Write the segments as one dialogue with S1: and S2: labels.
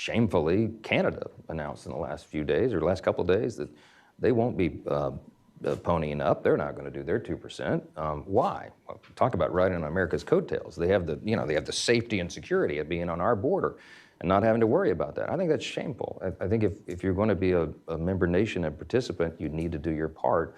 S1: shamefully, Canada announced in the last few days or last couple of days that they won't be ponying up. They're not going to do their 2%. Why? Well, talk about riding on America's coattails. They have the safety and security of being on our border and not having to worry about that. I think that's shameful. I think if you're going to be a member nation and participant, you need to do your part.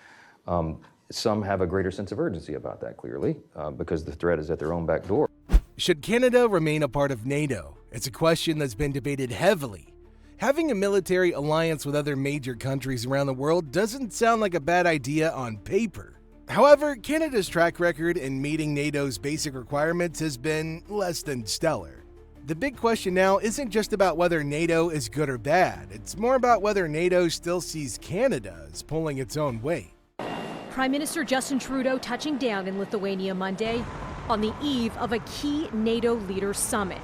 S1: Some have a greater sense of urgency about that, clearly, because the threat is at their own back door.
S2: Should Canada remain a part of NATO? It's a question that's been debated heavily. Having a military alliance with other major countries around the world doesn't sound like a bad idea on paper. However, Canada's track record in meeting NATO's basic requirements has been less than stellar. The big question now isn't just about whether NATO is good or bad, it's more about whether NATO still sees Canada as pulling its own weight.
S3: Prime Minister Justin Trudeau touching down in Lithuania Monday on the eve of a key NATO leaders summit.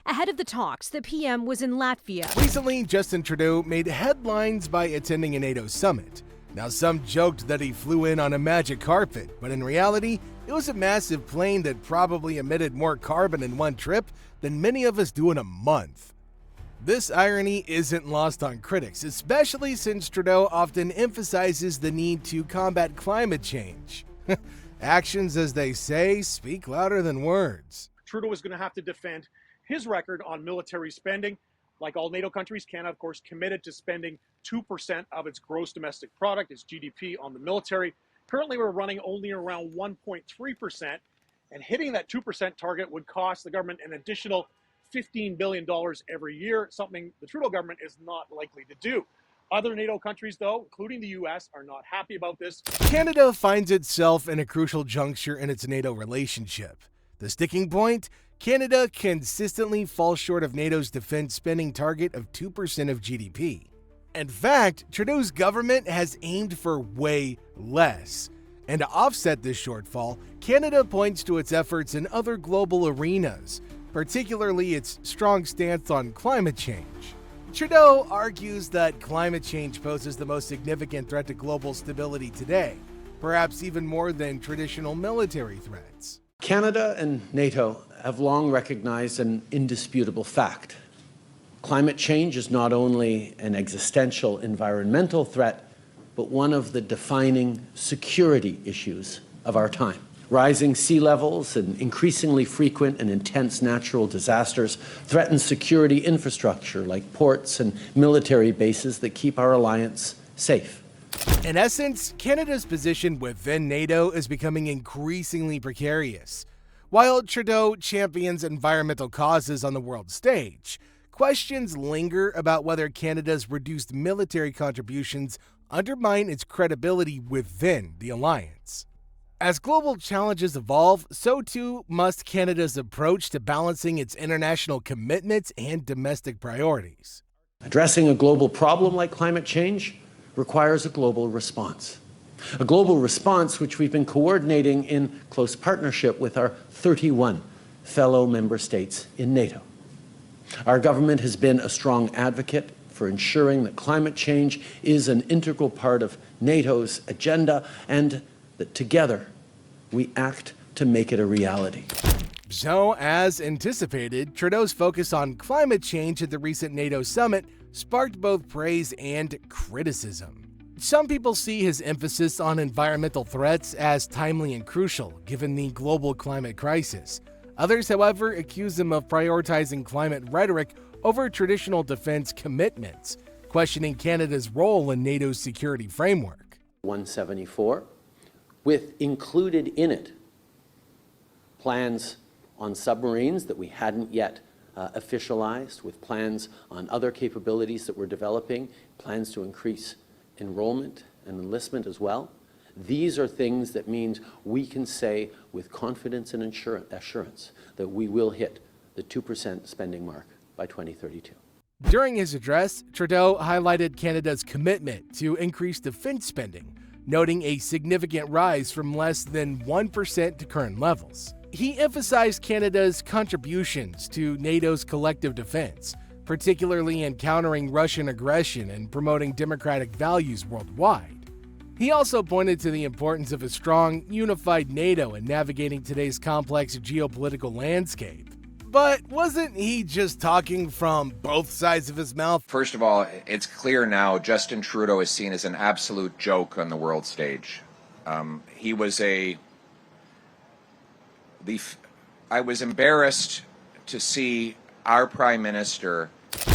S3: Ahead of the talks, the PM was in Latvia.
S2: Recently, Justin Trudeau made headlines by attending a NATO summit. Now, some joked that he flew in on a magic carpet, but in reality, it was a massive plane that probably emitted more carbon in one trip than many of us do in a month. This irony isn't lost on critics, especially since Trudeau often emphasizes the need to combat climate change. Actions, as they say, speak louder than words.
S4: Trudeau is going to have to defend his record on military spending. Like all NATO countries, Canada, of course, committed to spending 2% of its gross domestic product, its GDP, on the military. Currently, we're running only around 1.3%, and hitting that 2% target would cost the government an additional $15 billion every year, something the Trudeau government is not likely to do. Other NATO countries, though, including the U.S., are not happy about this.
S2: Canada finds itself in a crucial juncture in its NATO relationship. The sticking point? Canada consistently falls short of NATO's defense spending target of 2% of GDP. In fact, Trudeau's government has aimed for way less. And to offset this shortfall, Canada points to its efforts in other global arenas, particularly its strong stance on climate change. Trudeau argues that climate change poses the most significant threat to global stability today, perhaps even more than traditional military threats.
S5: Canada and NATO have long recognized an indisputable fact. Climate change is not only an existential environmental threat, but one of the defining security issues of our time. Rising sea levels and increasingly frequent and intense natural disasters threaten security infrastructure like ports and military bases that keep our alliance safe.
S2: In essence, Canada's position within NATO is becoming increasingly precarious. While Trudeau champions environmental causes on the world stage, questions linger about whether Canada's reduced military contributions undermine its credibility within the alliance. As global challenges evolve, so too must Canada's approach to balancing its international commitments and domestic priorities.
S5: Addressing a global problem like climate change requires a global response. A global response which we've been coordinating in close partnership with our 31 fellow member states in NATO. Our government has been a strong advocate for ensuring that climate change is an integral part of NATO's agenda and that together we act to make it a reality.
S2: So, as anticipated, Trudeau's focus on climate change at the recent NATO summit sparked both praise and criticism. Some people see his emphasis on environmental threats as timely and crucial, given the global climate crisis. Others, however, accuse him of prioritizing climate rhetoric over traditional defense commitments, questioning Canada's role in NATO's security framework.
S5: 174, with included in it plans on submarines that we hadn't yet officialized, with plans on other capabilities that we're developing, plans to increase enrollment and enlistment as well. These are things that means we can say with confidence and assurance that we will hit the 2% spending mark by 2032.
S2: During his address, Trudeau highlighted Canada's commitment to increase defense spending, noting a significant rise from less than 1% to current levels. He emphasized Canada's contributions to NATO's collective defense, particularly in countering Russian aggression and promoting democratic values worldwide. He also pointed to the importance of a strong, unified NATO in navigating today's complex geopolitical landscape. But wasn't he just talking from both sides of his mouth?
S6: First of all, it's clear now Justin Trudeau is seen as an absolute joke on the world stage. He was I was embarrassed to see our Prime Minister.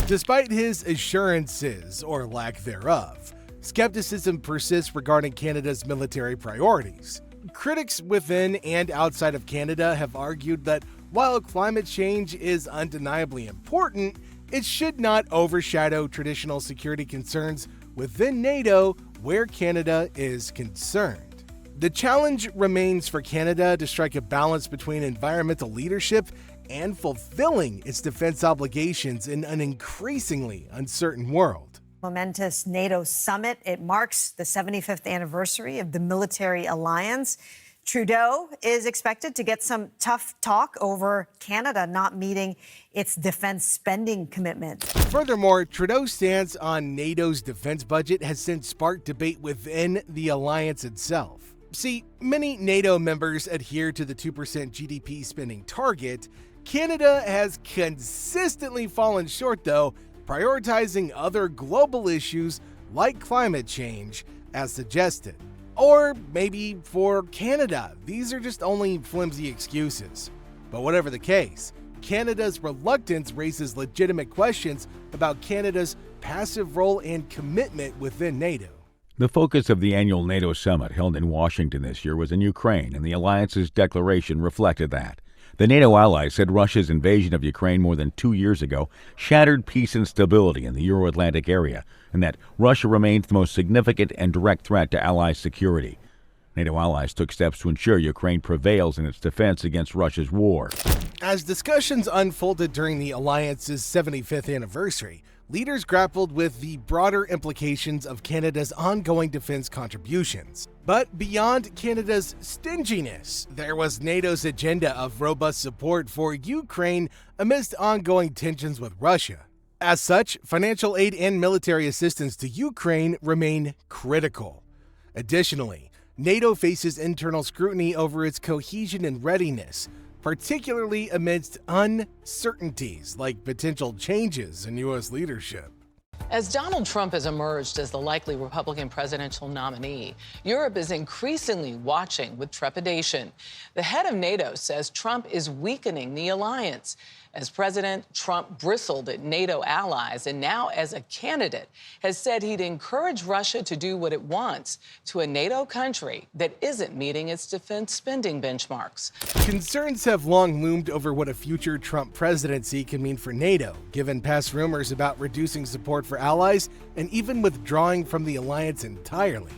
S2: Despite his assurances, or lack thereof, skepticism persists regarding Canada's military priorities. Critics within and outside of Canada have argued that while climate change is undeniably important, it should not overshadow traditional security concerns within NATO where Canada is concerned. The challenge remains for Canada to strike a balance between environmental leadership and fulfilling its defense obligations in an increasingly uncertain world.
S7: Momentous NATO summit. It marks the 75th anniversary of the military alliance. Trudeau is expected to get some tough talk over Canada not meeting its defense spending commitment.
S2: Furthermore, Trudeau's stance on NATO's defense budget has since sparked debate within the alliance itself. See, many NATO members adhere to the 2% GDP spending target. Canada has consistently fallen short, though, prioritizing other global issues like climate change as suggested. Or maybe for Canada, these are just only flimsy excuses. But whatever the case, Canada's reluctance raises legitimate questions about Canada's passive role and commitment within NATO.
S8: The focus of the annual NATO summit held in Washington this year was in Ukraine, and the alliance's declaration reflected that. The NATO allies said Russia's invasion of Ukraine more than 2 years ago shattered peace and stability in the Euro-Atlantic area, and that Russia remains the most significant and direct threat to allies' security. NATO allies took steps to ensure Ukraine prevails in its defense against Russia's war.
S2: As discussions unfolded during the alliance's 75th anniversary, leaders grappled with the broader implications of Canada's ongoing defense contributions. But beyond Canada's stinginess, there was NATO's agenda of robust support for Ukraine amidst ongoing tensions with Russia. As such, financial aid and military assistance to Ukraine remain critical. Additionally, NATO faces internal scrutiny over its cohesion and readiness, particularly amidst uncertainties like potential changes in U.S. leadership.
S9: As Donald Trump has emerged as the likely Republican presidential nominee, Europe is increasingly watching with trepidation. The head of NATO says Trump is weakening the alliance. As President Trump bristled at NATO allies and now as a candidate has said he'd encourage Russia to do what it wants to a NATO country that isn't meeting its defense spending benchmarks.
S2: Concerns have long loomed over what a future Trump presidency can mean for NATO, given past rumors about reducing support for allies and even withdrawing from the alliance entirely.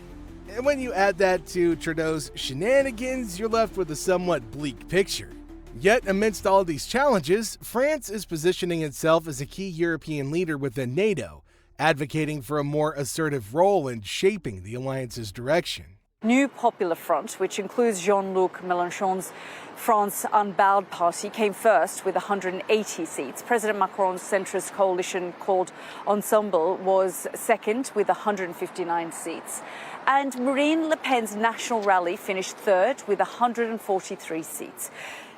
S2: And when you add that to Trudeau's shenanigans, you're left with a somewhat bleak picture. Yet, amidst all these challenges, France is positioning itself as a key European leader within NATO, advocating for a more assertive role in shaping the alliance's direction.
S10: New Popular Front, which includes Jean-Luc Mélenchon's France Unbowed Party, came first with 180 seats. President Macron's centrist coalition called Ensemble was second with 159 seats. And Marine Le Pen's National Rally finished third with 143 seats.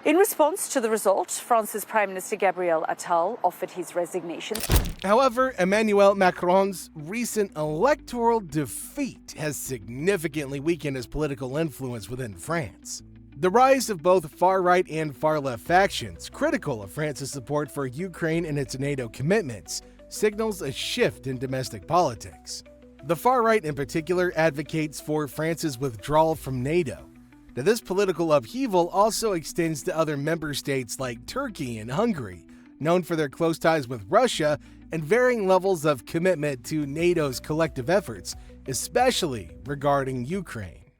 S10: In response to the result, France's Prime Minister Gabriel Attal offered his resignation.
S2: However, Emmanuel Macron's recent electoral defeat has significantly weakened his political influence within France. The rise of both far-right and far-left factions, critical of France's support for Ukraine and its NATO commitments, signals a shift in domestic politics. The far-right in particular advocates for France's withdrawal from NATO. Now, this political upheaval also extends to other member states like Turkey and Hungary, known for their close ties with Russia and varying levels of commitment to NATO's collective efforts, especially regarding Ukraine.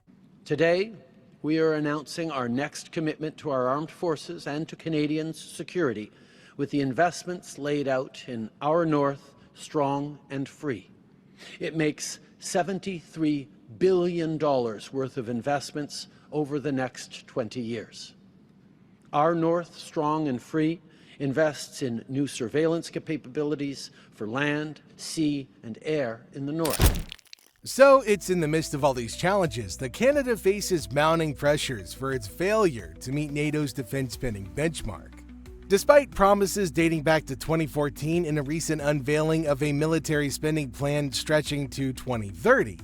S5: Today, we are announcing our next commitment to our armed forces and to Canadians' security with the investments laid out in Our North, Strong and Free. It makes $73 billion worth of investments over the next 20 years. Our North, Strong and Free invests in new surveillance capabilities for land, sea, and air in the North.
S2: So it's in the midst of all these challenges that Canada faces mounting pressures for its failure to meet NATO's defense spending benchmark. Despite promises dating back to 2014 in a recent unveiling of a military spending plan stretching to 2030,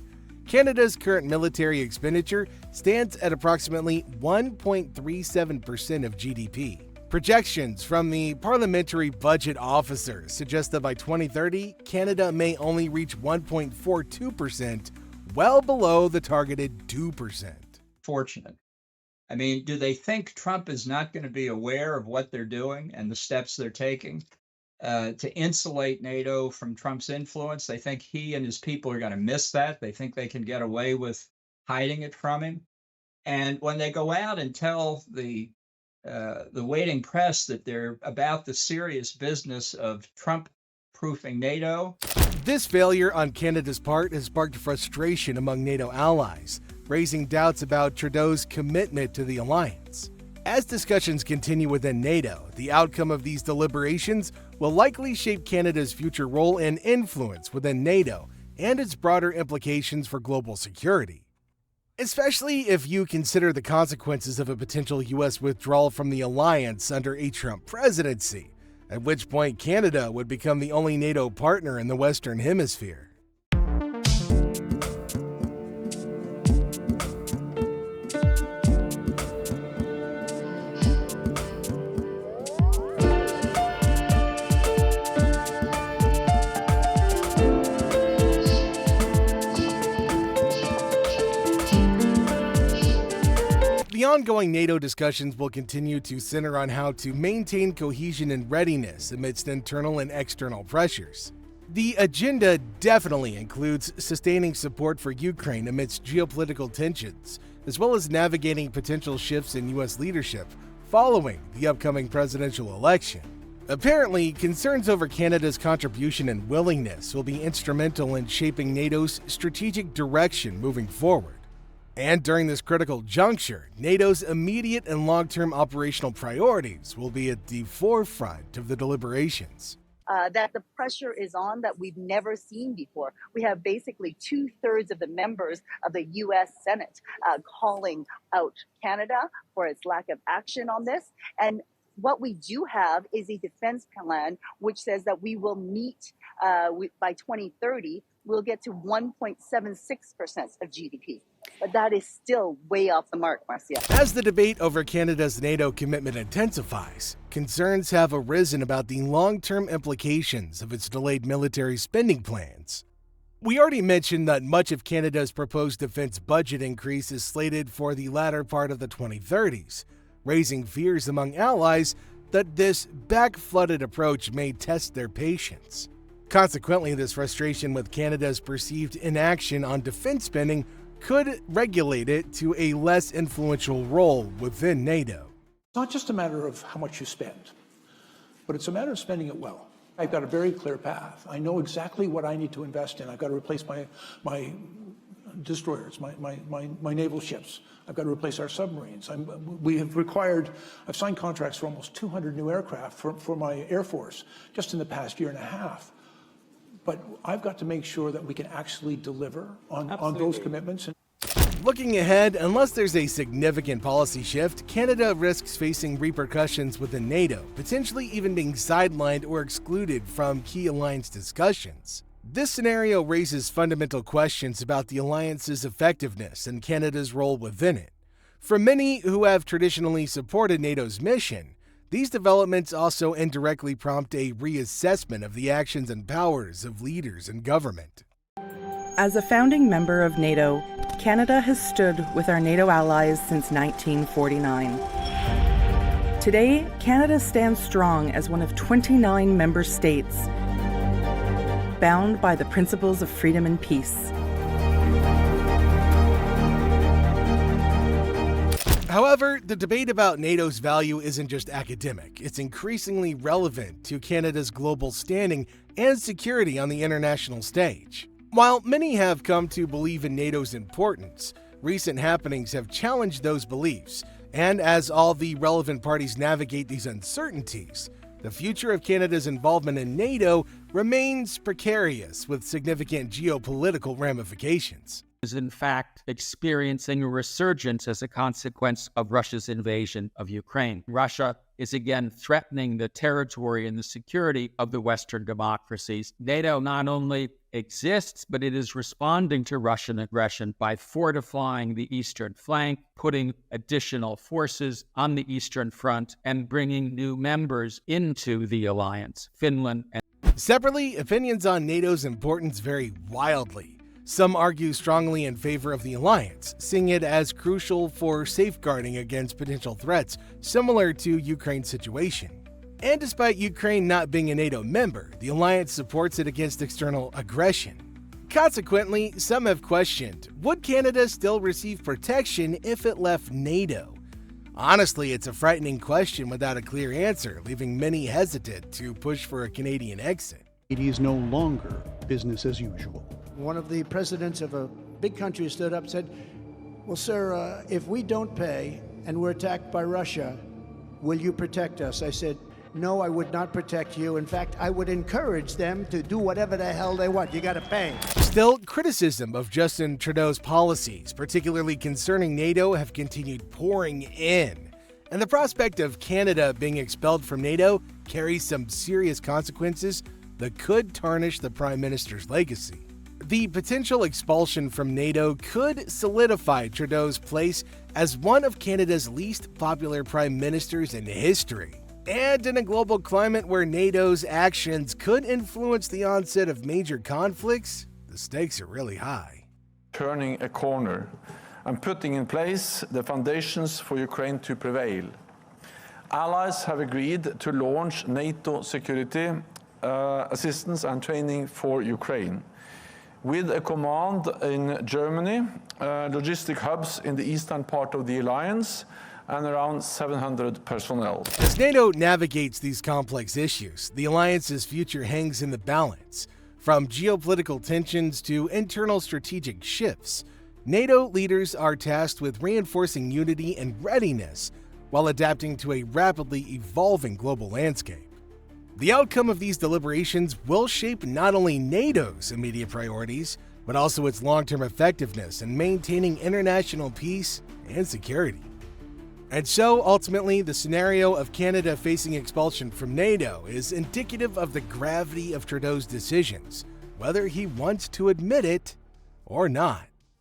S2: Canada's current military expenditure stands at approximately 1.37% of GDP. Projections from the Parliamentary Budget Officer suggest that by 2030, Canada may only reach 1.42%, well below the targeted 2%.
S11: Fortunate. I mean, do they think Trump is not going to be aware of what they're doing and the steps they're taking to insulate NATO from Trump's influence? They think he and his people are going to miss that. They think they can get away with hiding it from him. And when they go out and tell the waiting press that they're about the serious business of Trump-proofing NATO.
S2: This failure on Canada's part has sparked frustration among NATO allies, raising doubts about Trudeau's commitment to the alliance. As discussions continue within NATO, the outcome of these deliberations will likely shape Canada's future role and influence within NATO and its broader implications for global security. Especially if you consider the consequences of a potential U.S. withdrawal from the alliance under a Trump presidency, at which point Canada would become the only NATO partner in the Western Hemisphere. The ongoing NATO discussions will continue to center on how to maintain cohesion and readiness amidst internal and external pressures. The agenda definitely includes sustaining support for Ukraine amidst geopolitical tensions, as well as navigating potential shifts in U.S. leadership following the upcoming presidential election. Apparently, concerns over Canada's contribution and willingness will be instrumental in shaping NATO's strategic direction moving forward. And during this critical juncture, NATO's immediate and long-term operational priorities will be at the forefront of the deliberations.
S12: That the pressure is on that we've never seen before. We have basically 2/3 of the members of the U.S. Senate calling out Canada for its lack of action on this. And what we do have is a defense plan which says that we will meet by 2030, we'll get to 1.76% of GDP. But that is still way off the mark, Marcia.
S2: As the debate over Canada's NATO commitment intensifies, concerns have arisen about the long-term implications of its delayed military spending plans. We already mentioned that much of Canada's proposed defense budget increase is slated for the latter part of the 2030s, raising fears among allies that this back-flooded approach may test their patience. Consequently, this frustration with Canada's perceived inaction on defense spending could regulate it to a less influential role within NATO.
S13: It's not just a matter of how much you spend, but it's a matter of spending it well. I've got a very clear path. I know exactly what I need to invest in. I've got to replace my destroyers, my naval ships. I've got to replace our submarines. I've signed contracts for almost 200 new aircraft for my Air Force just in the past year and a half. But I've got to make sure that we can actually deliver on those commitments.
S2: Looking ahead, unless there's a significant policy shift, Canada risks facing repercussions within NATO, potentially even being sidelined or excluded from key alliance discussions. This scenario raises fundamental questions about the alliance's effectiveness and Canada's role within it. For many who have traditionally supported NATO's mission, these developments also indirectly prompt a reassessment of the actions and powers of leaders in government.
S14: As a founding member of NATO, Canada has stood with our NATO allies since 1949. Today, Canada stands strong as one of 29 member states, bound by the principles of freedom and peace.
S2: However, the debate about NATO's value isn't just academic. It's increasingly relevant to Canada's global standing and security on the international stage. While many have come to believe in NATO's importance, recent happenings have challenged those beliefs. And as all the relevant parties navigate these uncertainties, the future of Canada's involvement in NATO remains precarious with significant geopolitical ramifications.
S15: Is in fact experiencing a resurgence as a consequence of Russia's invasion of Ukraine. Russia is again threatening the territory and the security of the Western democracies. NATO not only exists, but it is responding to Russian aggression by fortifying the eastern flank, putting additional forces on the Eastern Front, and bringing new members into the alliance, Finland and
S2: Separately, opinions on NATO's importance vary wildly. Some argue strongly in favor of the alliance, seeing it as crucial for safeguarding against potential threats similar to Ukraine's situation. And despite Ukraine not being a NATO member, the alliance supports it against external aggression. Consequently, some have questioned, would Canada still receive protection if it left NATO? Honestly, it's a frightening question without a clear answer, leaving many hesitant to push for a Canadian exit.
S16: It is no longer business as usual.
S17: One of the presidents of a big country stood up and said, well, sir, if we don't pay and we're attacked by Russia, will you protect us? I said, no, I would not protect you. In fact, I would encourage them to do whatever the hell they want. You got to pay.
S2: Still, criticism of Justin Trudeau's policies, particularly concerning NATO, have continued pouring in. And the prospect of Canada being expelled from NATO carries some serious consequences that could tarnish the Prime Minister's legacy. The potential expulsion from NATO could solidify Trudeau's place as one of Canada's least popular prime ministers in history. And in a global climate where NATO's actions could influence the onset of major conflicts, the stakes are really high.
S18: Turning a corner and putting in place the foundations for Ukraine to prevail. Allies have agreed to launch NATO security assistance and training for Ukraine. With a command in Germany, logistic hubs in the eastern part of the alliance, and around 700 personnel.
S2: As NATO navigates these complex issues, the alliance's future hangs in the balance. From geopolitical tensions to internal strategic shifts, NATO leaders are tasked with reinforcing unity and readiness while adapting to a rapidly evolving global landscape. The outcome of these deliberations will shape not only NATO's immediate priorities, but also its long-term effectiveness in maintaining international peace and security. And so, ultimately, the scenario of Canada facing expulsion from NATO is indicative of the gravity of Trudeau's decisions, whether he wants to admit it or not.